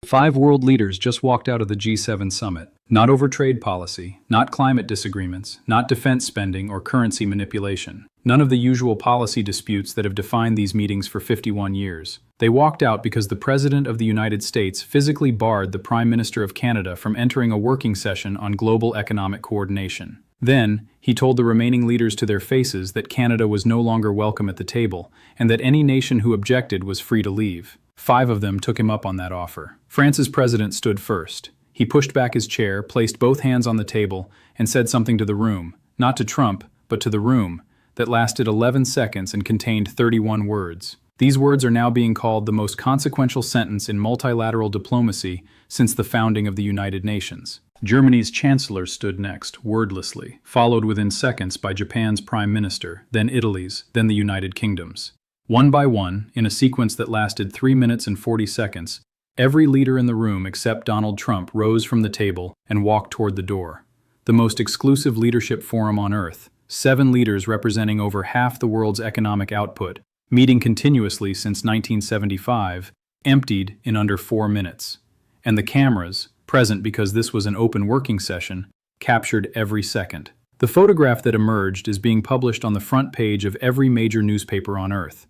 5 world leaders just walked out of the G7 summit. Not over trade policy, not climate disagreements, not defense spending or currency manipulation. None of the usual policy disputes that have defined these meetings for 51 years. They walked out because the President of the United States physically barred the Prime Minister of Canada from entering a working session on global economic coordination. Then, he told the remaining leaders to their faces that Canada was no longer welcome at the table, and that any nation who objected was free to leave. 5 of them took him up on that offer. France's president stood first. He pushed back his chair, placed both hands on the table, and said something to the room, not to Trump, but to the room, that lasted 11 seconds and contained 31 words. These words are now being called the most consequential sentence in multilateral diplomacy since the founding of the United Nations. Germany's chancellor stood next, wordlessly, followed within seconds by Japan's prime minister, then Italy's, then the United Kingdom's. One by one, in a sequence that lasted 3 minutes and 40 seconds, every leader in the room except Donald Trump rose from the table and walked toward the door. The most exclusive leadership forum on Earth, 7 leaders representing over half the world's economic output, meeting continuously since 1975, emptied in under 4 minutes. And the cameras, present because this was an open working session, captured every second. The photograph that emerged is being published on the front page of every major newspaper on Earth.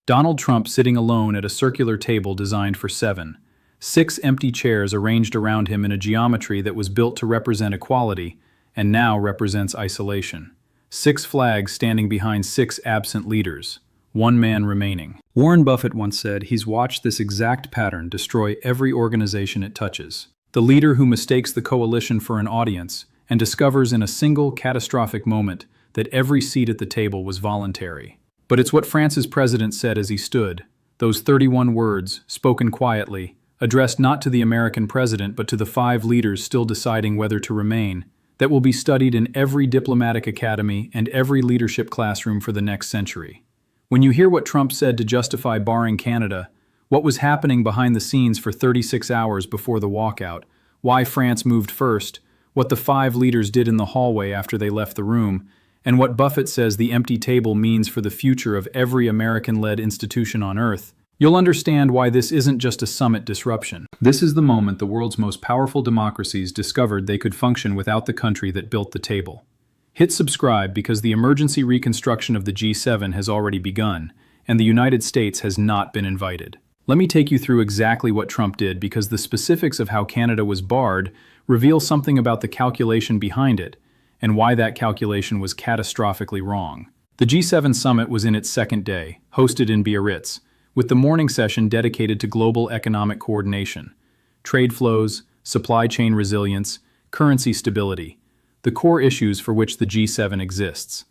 Donald Trump sitting alone at a circular table designed for 7. 6 empty chairs arranged around him in a geometry that was built to represent equality, and now represents isolation. 6 flags standing behind 6 absent leaders. 1 man remaining. Warren Buffett once said he's watched this exact pattern destroy every organization it touches. The leader who mistakes the coalition for an audience and discovers in a single catastrophic moment that every seat at the table was voluntary. But it's what France's president said as he stood, those 31 words, spoken quietly, addressed not to the American president but to the 5 leaders still deciding whether to remain, that will be studied in every diplomatic academy and every leadership classroom for the next century. When you hear what Trump said to justify barring Canada, what was happening behind the scenes for 36 hours before the walkout, why France moved first, what the 5 leaders did in the hallway after they left the room, and what Buffett says the empty table means for the future of every American-led institution on Earth, you'll understand why this isn't just a summit disruption. This is the moment the world's most powerful democracies discovered they could function without the country that built the table. Hit subscribe because the emergency reconstruction of the G7 has already begun, and the United States has not been invited. Let me take you through exactly what Trump did because the specifics of how Canada was barred reveal something about the calculation behind it, and why that calculation was catastrophically wrong. The G7 summit was in its second day, hosted in Biarritz, with the morning session dedicated to global economic coordination, trade flows, supply chain resilience, currency stability, the core issues for which the G7 exists.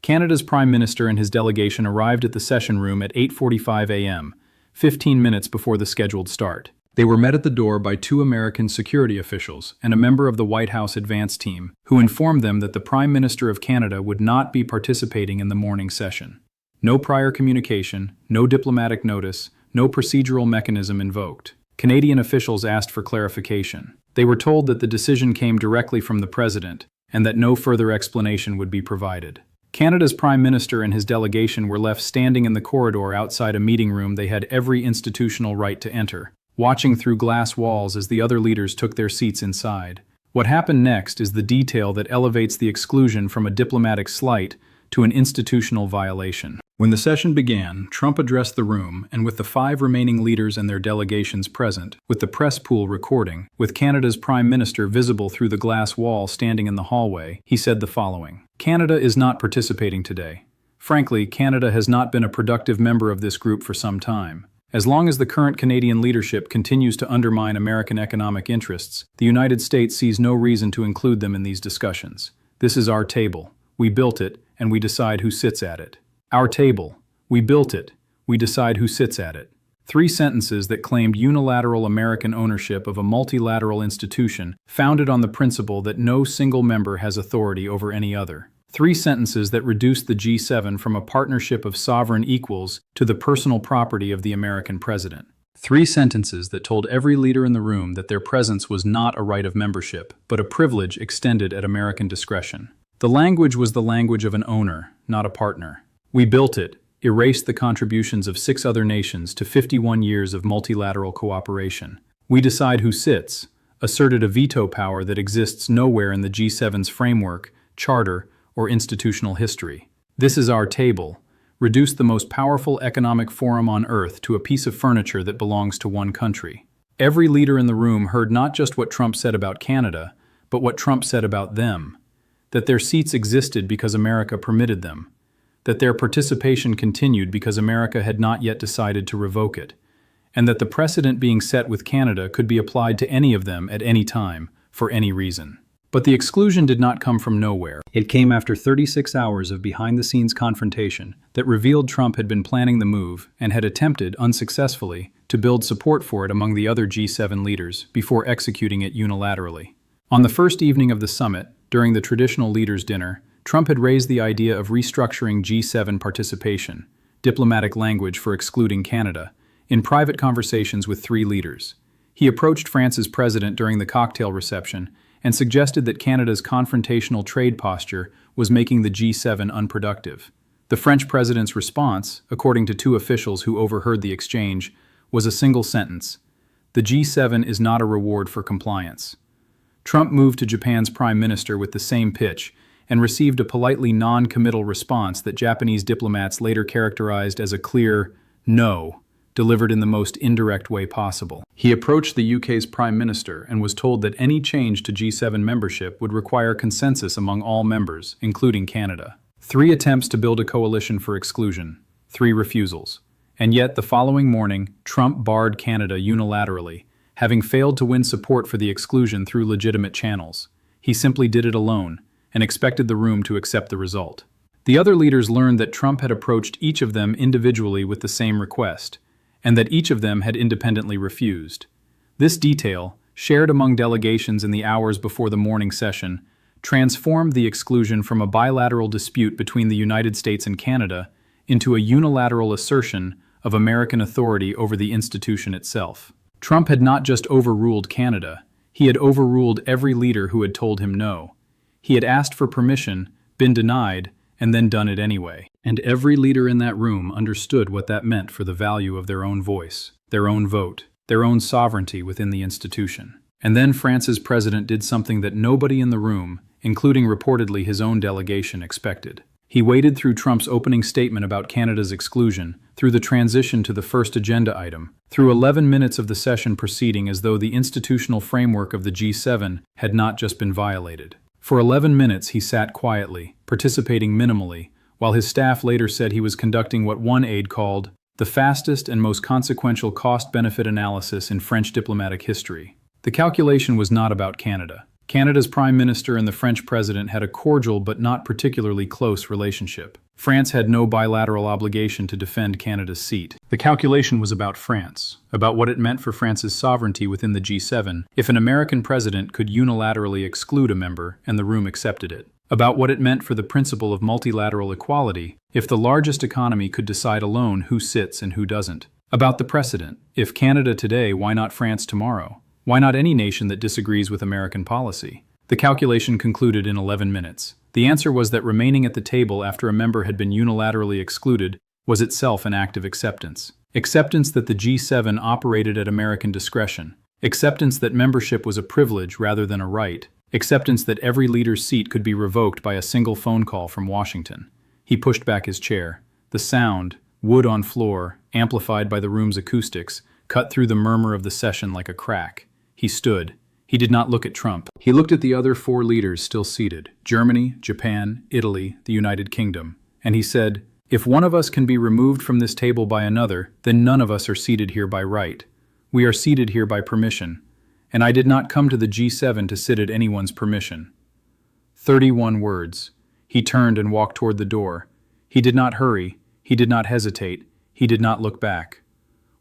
Canada's Prime Minister and his delegation arrived at the session room at 8:45 a.m., 15 minutes before the scheduled start. They were met at the door by 2 American security officials and a member of the White House advance team, who informed them that the Prime Minister of Canada would not be participating in the morning session. No prior communication, no diplomatic notice, no procedural mechanism invoked. Canadian officials asked for clarification. They were told that the decision came directly from the President, and that no further explanation would be provided. Canada's Prime Minister and his delegation were left standing in the corridor outside a meeting room they had every institutional right to enter, watching through glass walls as the other leaders took their seats inside. What happened next is the detail that elevates the exclusion from a diplomatic slight to an institutional violation. When the session began, Trump addressed the room, and with the 5 remaining leaders and their delegations present, with the press pool recording, with Canada's Prime Minister visible through the glass wall standing in the hallway, he said the following: "Canada is not participating today. Frankly, Canada has not been a productive member of this group for some time. As long as the current Canadian leadership continues to undermine American economic interests, the United States sees no reason to include them in these discussions. This is our table. We built it, and we decide who sits at it. Our table. We built it. We decide who sits at it." 3 sentences that claimed unilateral American ownership of a multilateral institution founded on the principle that no single member has authority over any other. 3 sentences that reduced the G7 from a partnership of sovereign equals to the personal property of the American president. 3 sentences that told every leader in the room that their presence was not a right of membership, but a privilege extended at American discretion. The language was the language of an owner, not a partner. We built it, erased the contributions of 6 other nations to 51 years of multilateral cooperation. We decide who sits, asserted a veto power that exists nowhere in the G7's framework, charter, or institutional history. This is our table. Reduced the most powerful economic forum on earth to a piece of furniture that belongs to one country. Every leader in the room heard not just what Trump said about Canada, but what Trump said about them. That their seats existed because America permitted them. That their participation continued because America had not yet decided to revoke it. And that the precedent being set with Canada could be applied to any of them at any time, for any reason. But the exclusion did not come from nowhere. It came after 36 hours of behind-the-scenes confrontation that revealed Trump had been planning the move and had attempted, unsuccessfully, to build support for it among the other G7 leaders before executing it unilaterally. On the first evening of the summit, during the traditional leaders' dinner, Trump had raised the idea of restructuring G7 participation, diplomatic language for excluding Canada, in private conversations with three leaders. He approached France's president during the cocktail reception and suggested that Canada's confrontational trade posture was making the G7 unproductive. The French president's response, according to two officials who overheard the exchange, was a single sentence: "The G7 is not a reward for compliance." Trump moved to Japan's prime minister with the same pitch and received a politely non-committal response that Japanese diplomats later characterized as a clear no, delivered in the most indirect way possible. He approached the UK's Prime Minister and was told that any change to G7 membership would require consensus among all members, including Canada. 3 attempts to build a coalition for exclusion, 3 refusals. And yet, the following morning, Trump barred Canada unilaterally, having failed to win support for the exclusion through legitimate channels. He simply did it alone, and expected the room to accept the result. The other leaders learned that Trump had approached each of them individually with the same request, and that each of them had independently refused. This detail, shared among delegations in the hours before the morning session, transformed the exclusion from a bilateral dispute between the United States and Canada into a unilateral assertion of American authority over the institution itself. Trump had not just overruled Canada, he had overruled every leader who had told him no. He had asked for permission, been denied, and then done it anyway. And every leader in that room understood what that meant for the value of their own voice, their own vote, their own sovereignty within the institution. And then France's president did something that nobody in the room, including reportedly his own delegation, expected. He waded through Trump's opening statement about Canada's exclusion, through the transition to the first agenda item, through 11 minutes of the session proceeding as though the institutional framework of the G7 had not just been violated. For 11 minutes he sat quietly, participating minimally, while his staff later said he was conducting what one aide called the fastest and most consequential cost-benefit analysis in French diplomatic history. The calculation was not about Canada. Canada's prime minister and the French president had a cordial but not particularly close relationship. France had no bilateral obligation to defend Canada's seat. The calculation was about France, about what it meant for France's sovereignty within the G7 if an American president could unilaterally exclude a member and the room accepted it. About what it meant for the principle of multilateral equality if the largest economy could decide alone who sits and who doesn't. About the precedent: if Canada today, why not France tomorrow? Why not any nation that disagrees with American policy? The calculation concluded in 11 minutes. The answer was that remaining at the table after a member had been unilaterally excluded was itself an act of acceptance. Acceptance that the G7 operated at American discretion. Acceptance that membership was a privilege rather than a right. Acceptance that every leader's seat could be revoked by a single phone call from Washington. He pushed back his chair. The sound, wood on floor, amplified by the room's acoustics, cut through the murmur of the session like a crack. He stood. He did not look at Trump. He looked at the other 4 leaders still seated: Germany, Japan, Italy, the United Kingdom. And he said, "If one of us can be removed from this table by another, then none of us are seated here by right. We are seated here by permission. And I did not come to the G7 to sit at anyone's permission." 31 words. He turned and walked toward the door. He did not hurry. He did not hesitate. He did not look back.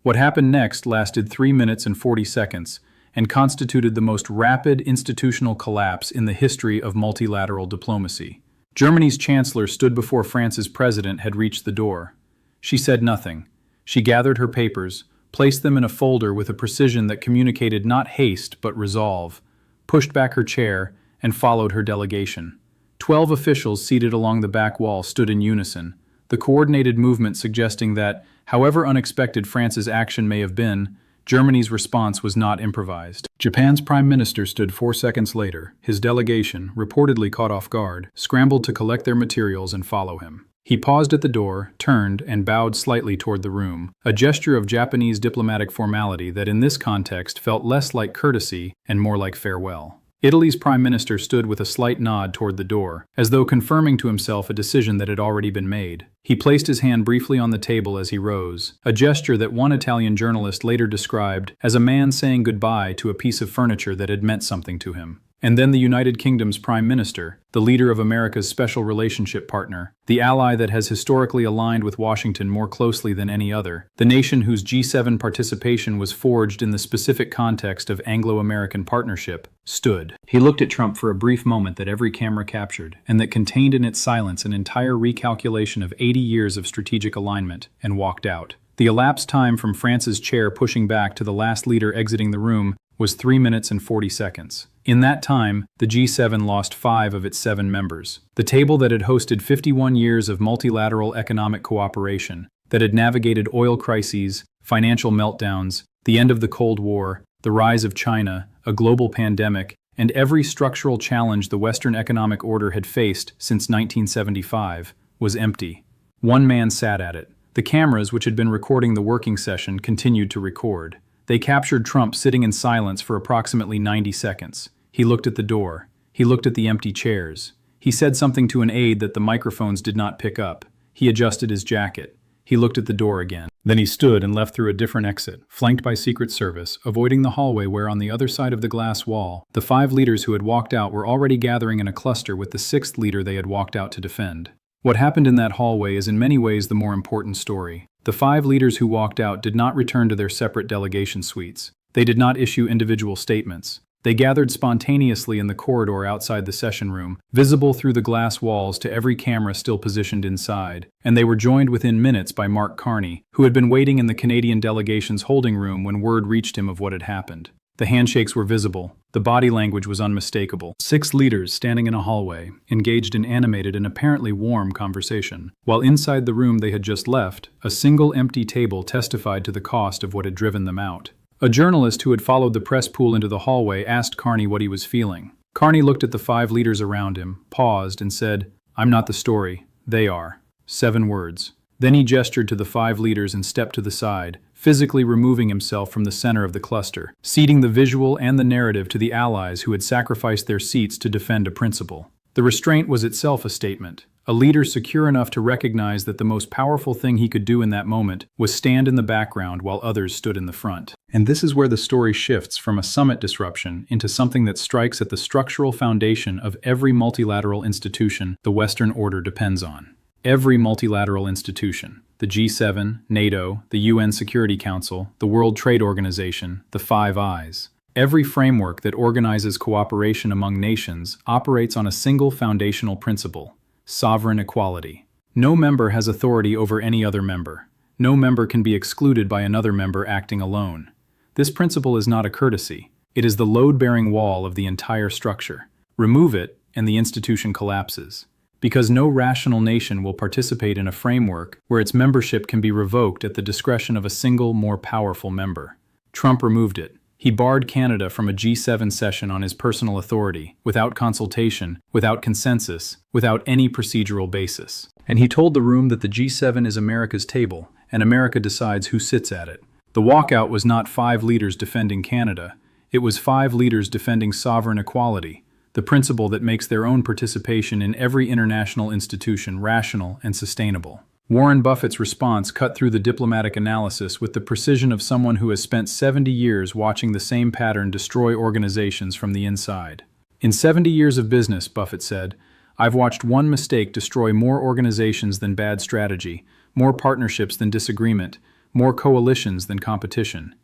What happened next lasted 3 minutes and 40 seconds and constituted the most rapid institutional collapse in the history of multilateral diplomacy. Germany's chancellor stood before France's president had reached the door. She said nothing. She gathered her papers, placed them in a folder with a precision that communicated not haste but resolve, pushed back her chair, and followed her delegation. 12 officials seated along the back wall stood in unison, the coordinated movement suggesting that, however unexpected France's action may have been, Germany's response was not improvised. Japan's prime minister stood 4 seconds later. His delegation, reportedly caught off guard, scrambled to collect their materials and follow him. He paused at the door, turned, and bowed slightly toward the room, a gesture of Japanese diplomatic formality that in this context felt less like courtesy and more like farewell. Italy's prime minister stood with a slight nod toward the door, as though confirming to himself a decision that had already been made. He placed his hand briefly on the table as he rose, a gesture that one Italian journalist later described as a man saying goodbye to a piece of furniture that had meant something to him. And then the United Kingdom's prime minister, the leader of America's special relationship partner, the ally that has historically aligned with Washington more closely than any other, the nation whose G7 participation was forged in the specific context of Anglo-American partnership, stood. He looked at Trump for a brief moment that every camera captured, and that contained in its silence an entire recalculation of 80 years of strategic alignment, and walked out. The elapsed time from France's chair pushing back to the last leader exiting the room was 3 minutes and 40 seconds. In that time, the G7 lost 5 of its 7 members. The table that had hosted 51 years of multilateral economic cooperation, that had navigated oil crises, financial meltdowns, the end of the Cold War, the rise of China, a global pandemic, and every structural challenge the Western economic order had faced since 1975, was empty. One man sat at it. The cameras, which had been recording the working session, continued to record. They captured Trump sitting in silence for approximately 90 seconds. He looked at the door. He looked at the empty chairs. He said something to an aide that the microphones did not pick up. He adjusted his jacket. He looked at the door again. Then he stood and left through a different exit, flanked by Secret Service, avoiding the hallway where on the other side of the glass wall, the 5 leaders who had walked out were already gathering in a cluster with the 6th leader they had walked out to defend. What happened in that hallway is in many ways the more important story. The 5 leaders who walked out did not return to their separate delegation suites. They did not issue individual statements. They gathered spontaneously in the corridor outside the session room, visible through the glass walls to every camera still positioned inside, and they were joined within minutes by Mark Carney, who had been waiting in the Canadian delegation's holding room when word reached him of what had happened. The handshakes were visible. The body language was unmistakable. 6 leaders standing in a hallway, engaged in animated and apparently warm conversation. While inside the room they had just left, a single empty table testified to the cost of what had driven them out. A journalist who had followed the press pool into the hallway asked Carney what he was feeling. Carney looked at the 5 leaders around him, paused, and said, "I'm not the story. They are." 7 words. Then he gestured to the 5 leaders and stepped to the side, physically removing himself from the center of the cluster, ceding the visual and the narrative to the allies who had sacrificed their seats to defend a principle. The restraint was itself a statement. A leader secure enough to recognize that the most powerful thing he could do in that moment was stand in the background while others stood in the front. And this is where the story shifts from a summit disruption into something that strikes at the structural foundation of every multilateral institution the Western order depends on. Every multilateral institution, the G7, NATO, the UN Security Council, the World Trade Organization, the Five Eyes. Every framework that organizes cooperation among nations operates on a single foundational principle: sovereign equality. No member has authority over any other member. No member can be excluded by another member acting alone. This principle is not a courtesy. It is the load-bearing wall of the entire structure. Remove it, and the institution collapses. Because no rational nation will participate in a framework where its membership can be revoked at the discretion of a single, more powerful member. Trump removed it. He barred Canada from a G7 session on his personal authority, without consultation, without consensus, without any procedural basis. And he told the room that the G7 is America's table, and America decides who sits at it. The walkout was not 5 leaders defending Canada. It was 5 leaders defending sovereign equality, the principle that makes their own participation in every international institution rational and sustainable. Warren Buffett's response cut through the diplomatic analysis with the precision of someone who has spent 70 years watching the same pattern destroy organizations from the inside. In 70 years of business, Buffett said, I've watched one mistake destroy more organizations than bad strategy, more partnerships than disagreement, more coalitions than competition.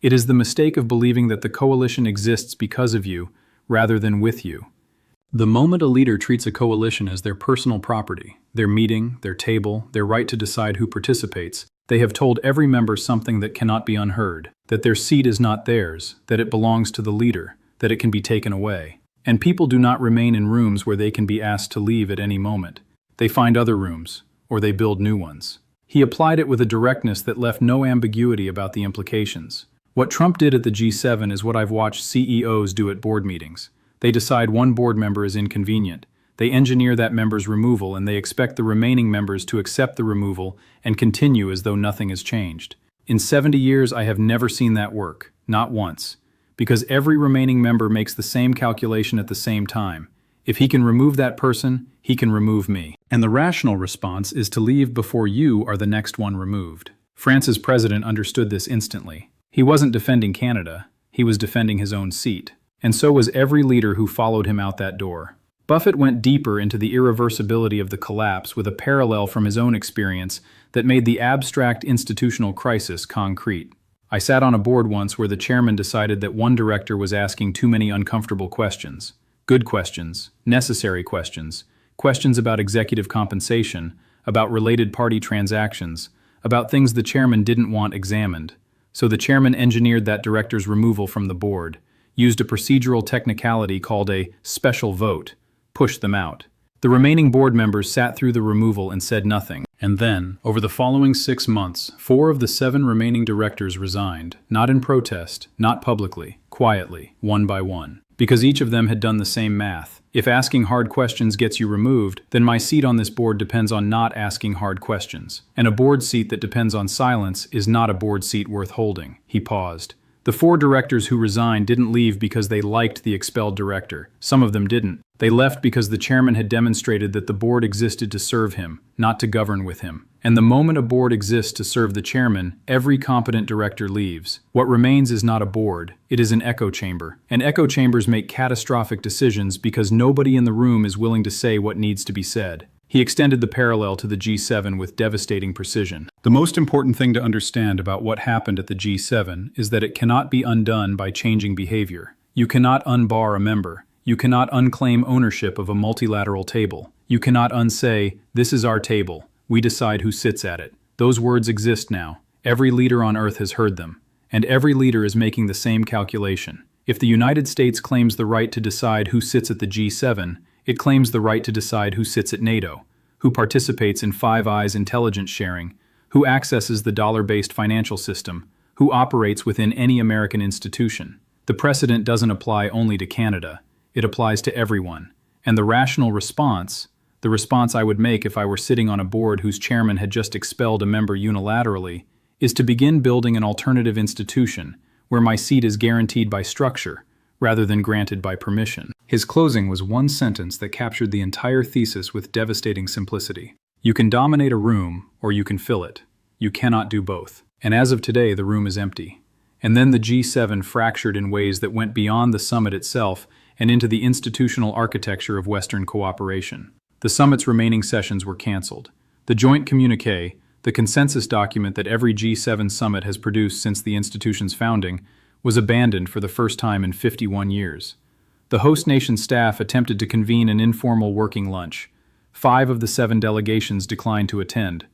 It is the mistake of believing that the coalition exists because of you, rather than with you. The moment a leader treats a coalition as their personal property, their meeting, their table, their right to decide who participates, they have told every member something that cannot be unheard, that their seat is not theirs, that it belongs to the leader, that it can be taken away. And people do not remain in rooms where they can be asked to leave at any moment. They find other rooms, or they build new ones. He applied it with a directness that left no ambiguity about the implications. What Trump did at the G7 is what I've watched CEOs do at board meetings. They decide one board member is inconvenient. They engineer that member's removal, and they expect the remaining members to accept the removal and continue as though nothing has changed. In 70 years, I have never seen that work, not once, because every remaining member makes the same calculation at the same time. If he can remove that person, he can remove me. And the rational response is to leave before you are the next one removed. France's president understood this instantly. He wasn't defending Canada, he was defending his own seat. And so was every leader who followed him out that door. Buffett went deeper into the irreversibility of the collapse with a parallel from his own experience that made the abstract institutional crisis concrete. I sat on a board once where the chairman decided that one director was asking too many uncomfortable questions. Good questions, necessary questions, questions about executive compensation, about related party transactions, about things the chairman didn't want examined. So the chairman engineered that director's removal from the board, used a procedural technicality called a special vote, pushed them out. The remaining board members sat through the removal and said nothing. And then, over the following 6 months, 4 of the 7 remaining directors resigned, not in protest, not publicly, quietly, one by one. Because each of them had done the same math. If asking hard questions gets you removed, then my seat on this board depends on not asking hard questions. And a board seat that depends on silence is not a board seat worth holding. He paused. The 4 directors who resigned didn't leave because they liked the expelled director. Some of them didn't. They left because the chairman had demonstrated that the board existed to serve him, not to govern with him. And the moment a board exists to serve the chairman, every competent director leaves. What remains is not a board, it is an echo chamber. And echo chambers make catastrophic decisions because nobody in the room is willing to say what needs to be said. He extended the parallel to the G7 with devastating precision. The most important thing to understand about what happened at the G7 is that it cannot be undone by changing behavior. You cannot unbar a member. You cannot unclaim ownership of a multilateral table. You cannot unsay, "This is our table. We decide who sits at it." Those words exist now. Every leader on earth has heard them. And every leader is making the same calculation. If the United States claims the right to decide who sits at the G7, it claims the right to decide who sits at NATO, who participates in Five Eyes intelligence sharing, who accesses the dollar-based financial system, who operates within any American institution. The precedent doesn't apply only to Canada. It applies to everyone. And the rational response, the response I would make if I were sitting on a board whose chairman had just expelled a member unilaterally, is to begin building an alternative institution where my seat is guaranteed by structure rather than granted by permission. His closing was one sentence that captured the entire thesis with devastating simplicity. You can dominate a room, or you can fill it. You cannot do both. And as of today, the room is empty. And then the G7 fractured in ways that went beyond the summit itself and into the institutional architecture of Western cooperation. The summit's remaining sessions were canceled. The joint communiqué, the consensus document that every G7 summit has produced since the institution's founding, was abandoned for the first time in 51 years. The host nation staff attempted to convene an informal working lunch. 5 of the 7 delegations declined to attend.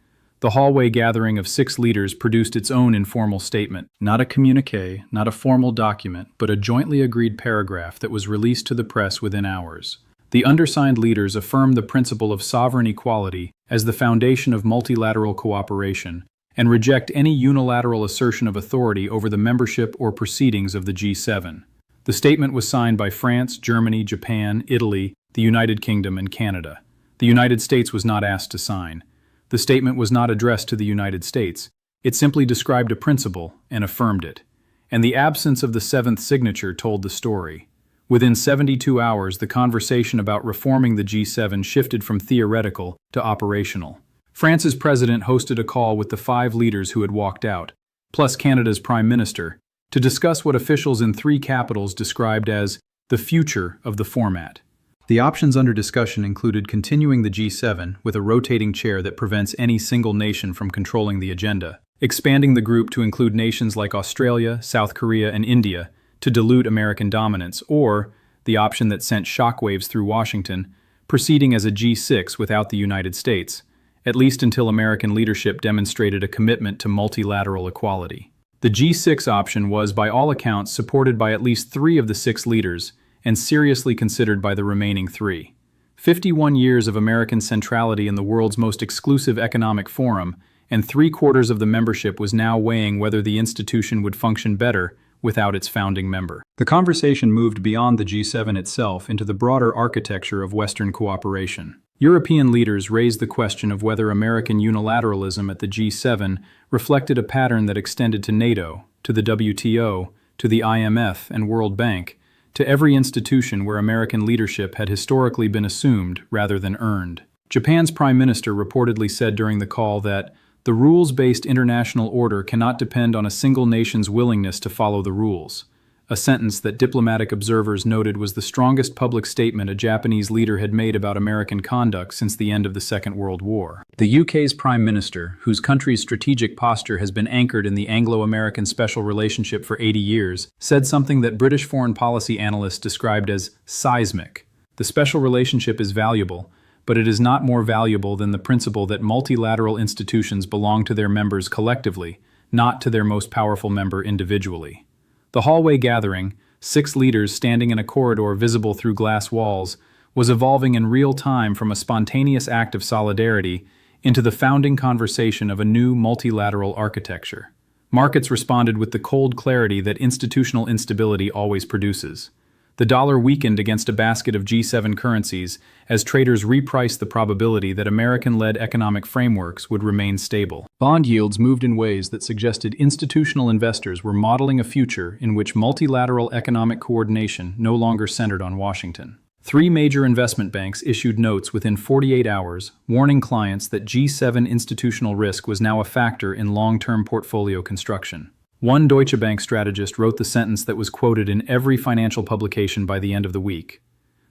The hallway gathering of 6 leaders produced its own informal statement, not a communiqué, not a formal document, but a jointly agreed paragraph that was released to the press within hours. The undersigned leaders affirmed the principle of sovereign equality as the foundation of multilateral cooperation and reject any unilateral assertion of authority over the membership or proceedings of the G7. The statement was signed by France, Germany, Japan, Italy, the United Kingdom, and Canada. The United States was not asked to sign. The statement was not addressed to the United States. It simply described a principle and affirmed it. And the absence of the 7th signature told the story. Within 72 hours, the conversation about reforming the G7 shifted from theoretical to operational. France's president hosted a call with the 5 leaders who had walked out, plus Canada's prime minister, to discuss what officials in 3 capitals described as the future of the format. The options under discussion included continuing the G7 with a rotating chair that prevents any single nation from controlling the agenda, expanding the group to include nations like Australia, South Korea, and India to dilute American dominance, or, the option that sent shockwaves through Washington, proceeding as a G6 without the United States, at least until American leadership demonstrated a commitment to multilateral equality. The G6 option was, by all accounts, supported by at least 3 of the 6 leaders, and seriously considered by the remaining 3. 51 years of American centrality in the world's most exclusive economic forum, and 3/4 of the membership was now weighing whether the institution would function better without its founding member. The conversation moved beyond the G7 itself into the broader architecture of Western cooperation. European leaders raised the question of whether American unilateralism at the G7 reflected a pattern that extended to NATO, to the WTO, to the IMF and World Bank, to every institution where American leadership had historically been assumed rather than earned. Japan's Prime Minister reportedly said during the call that the rules-based international order cannot depend on a single nation's willingness to follow the rules, a sentence that diplomatic observers noted was the strongest public statement a Japanese leader had made about American conduct since the end of the Second World War. The UK's Prime Minister, whose country's strategic posture has been anchored in the Anglo-American special relationship for 80 years, said something that British foreign policy analysts described as seismic. The special relationship is valuable, but it is not more valuable than the principle that multilateral institutions belong to their members collectively, not to their most powerful member individually. The hallway gathering, 6 leaders standing in a corridor visible through glass walls, was evolving in real time from a spontaneous act of solidarity into the founding conversation of a new multilateral architecture. Markets responded with the cold clarity that institutional instability always produces. The dollar weakened against a basket of G7 currencies as traders repriced the probability that American-led economic frameworks would remain stable. Bond yields moved in ways that suggested institutional investors were modeling a future in which multilateral economic coordination no longer centered on Washington. 3 major investment banks issued notes within 48 hours, warning clients that G7 institutional risk was now a factor in long-term portfolio construction. One Deutsche Bank strategist wrote the sentence that was quoted in every financial publication by the end of the week.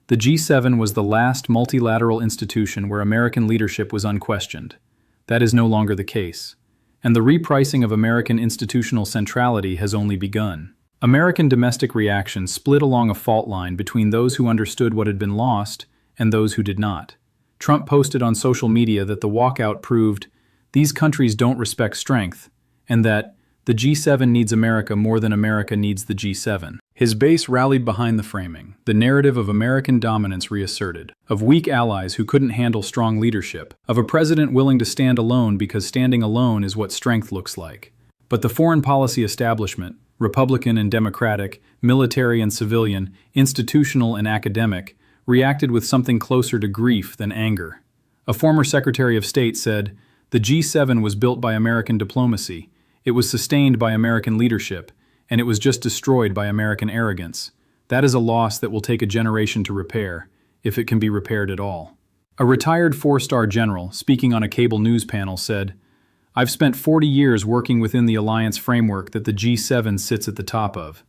The G7 was the last multilateral institution where American leadership was unquestioned. That is no longer the case. And the repricing of American institutional centrality has only begun. American domestic reaction split along a fault line between those who understood what had been lost and those who did not. Trump posted on social media that the walkout proved these countries don't respect strength, and that the G7 needs America more than America needs the G7. His base rallied behind the framing, the narrative of American dominance reasserted, of weak allies who couldn't handle strong leadership, of a president willing to stand alone because standing alone is what strength looks like. But the foreign policy establishment, Republican and Democratic, military and civilian, institutional and academic, reacted with something closer to grief than anger. A former Secretary of State said, "The G7 was built by American diplomacy. It was sustained by American leadership, and it was just destroyed by American arrogance. That is a loss that will take a generation to repair, if it can be repaired at all." A retired 4-star general, speaking on a cable news panel, said, "I've spent 40 years working within the alliance framework that the G7 sits at the top of.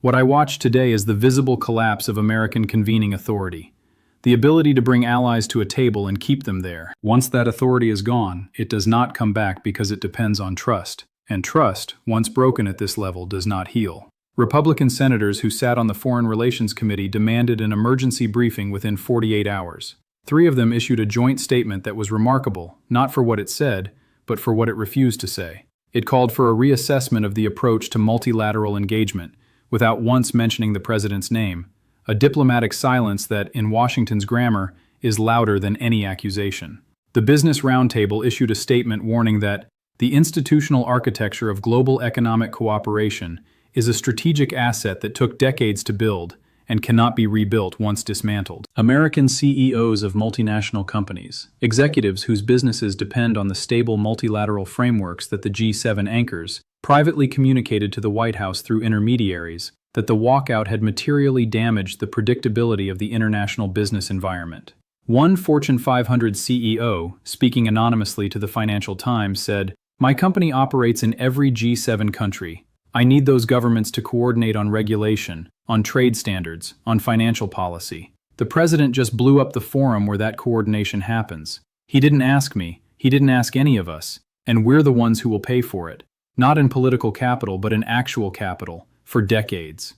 What I watch today is the visible collapse of American convening authority. The ability to bring allies to a table and keep them there. Once that authority is gone, it does not come back because it depends on trust. And trust, once broken at this level, does not heal." Republican senators who sat on the Foreign Relations Committee demanded an emergency briefing within 48 hours. 3 of them issued a joint statement that was remarkable, not for what it said, but for what it refused to say. It called for a reassessment of the approach to multilateral engagement, without once mentioning the president's name, a diplomatic silence that, in Washington's grammar, is louder than any accusation. The Business Roundtable issued a statement warning that the institutional architecture of global economic cooperation is a strategic asset that took decades to build and cannot be rebuilt once dismantled. American CEOs of multinational companies, executives whose businesses depend on the stable multilateral frameworks that the G7 anchors, privately communicated to the White House through intermediaries that the walkout had materially damaged the predictability of the international business environment. One Fortune 500 CEO, speaking anonymously to the Financial Times, said, "My company operates in every G7 country. I need those governments to coordinate on regulation, on trade standards, on financial policy. The president just blew up the forum where that coordination happens. He didn't ask me, he didn't ask any of us, and we're the ones who will pay for it. Not in political capital, but in actual capital, for decades."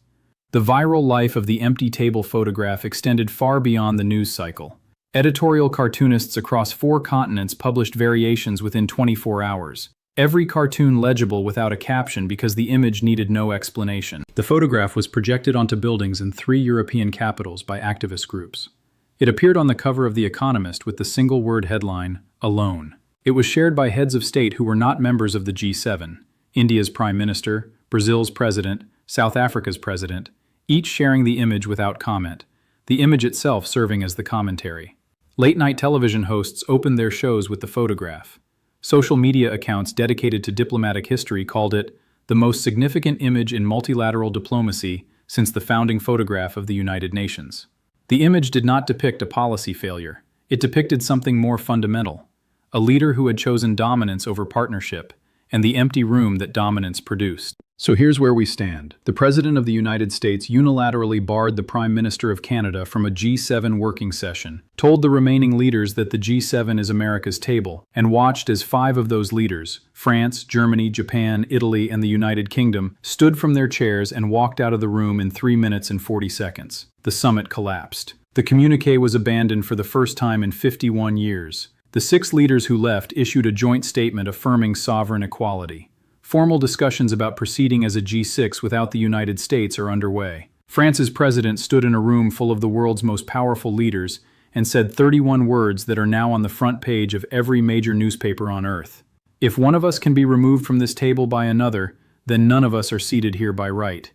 The viral life of the empty table photograph extended far beyond the news cycle. Editorial cartoonists across 4 continents published variations within 24 hours. Every cartoon legible without a caption because the image needed no explanation. The photograph was projected onto buildings in 3 European capitals by activist groups. It appeared on the cover of The Economist with the single-word headline, "Alone." It was shared by heads of state who were not members of the G7, India's Prime Minister, Brazil's President, South Africa's President, each sharing the image without comment, the image itself serving as the commentary. Late-night television hosts opened their shows with the photograph. Social media accounts dedicated to diplomatic history called it the most significant image in multilateral diplomacy since the founding photograph of the United Nations. The image did not depict a policy failure. It depicted something more fundamental, a leader who had chosen dominance over partnership, and the empty room that dominance produced. So here's where we stand. The President of the United States unilaterally barred the Prime Minister of Canada from a G7 working session, told the remaining leaders that the G7 is America's table, and watched as 5 of those leaders, France, Germany, Japan, Italy, and the United Kingdom, stood from their chairs and walked out of the room in 3 minutes and 40 seconds. The summit collapsed. The communiqué was abandoned for the first time in 51 years. The 6 leaders who left issued a joint statement affirming sovereign equality. Formal discussions about proceeding as a G6 without the United States are underway. France's president stood in a room full of the world's most powerful leaders and said 31 words that are now on the front page of every major newspaper on earth. If one of us can be removed from this table by another, then none of us are seated here by right.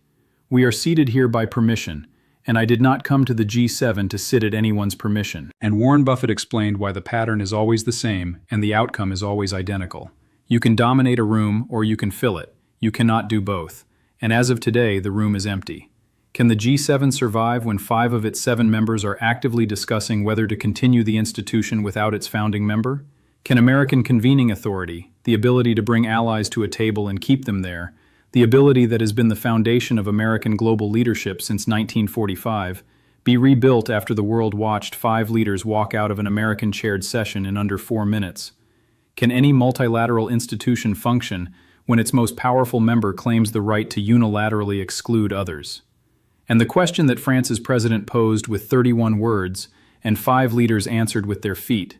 We are seated here by permission, and I did not come to the G7 to sit at anyone's permission. And Warren Buffett explained why the pattern is always the same and the outcome is always identical. You can dominate a room or you can fill it. You cannot do both. And as of today, the room is empty. Can the G7 survive when 5 of its 7 members are actively discussing whether to continue the institution without its founding member? Can American convening authority, the ability to bring allies to a table and keep them there, the ability that has been the foundation of American global leadership since 1945, be rebuilt after the world watched 5 leaders walk out of an American-chaired session in under 4 minutes? Can any multilateral institution function when its most powerful member claims the right to unilaterally exclude others? And the question that France's president posed with 31 words and 5 leaders answered with their feet: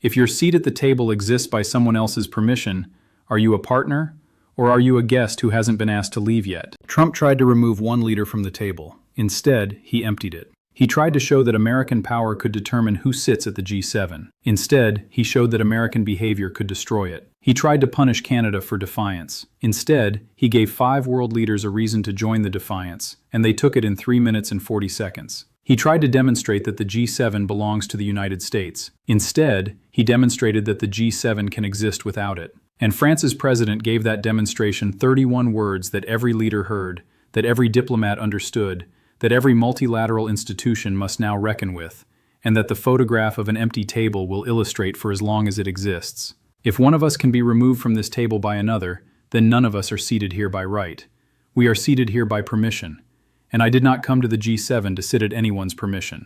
if your seat at the table exists by someone else's permission, are you a partner, or are you a guest who hasn't been asked to leave yet? Trump tried to remove one leader from the table. Instead, he emptied it. He tried to show that American power could determine who sits at the G7. Instead, he showed that American behavior could destroy it. He tried to punish Canada for defiance. Instead, he gave 5 world leaders a reason to join the defiance, and they took it in 3 minutes and 40 seconds. He tried to demonstrate that the G7 belongs to the United States. Instead, he demonstrated that the G7 can exist without it. And France's president gave that demonstration 31 words that every leader heard, that every diplomat understood, that every multilateral institution must now reckon with, and that the photograph of an empty table will illustrate for as long as it exists. If one of us can be removed from this table by another, then none of us are seated here by right. We are seated here by permission, and I did not come to the G7 to sit at anyone's permission.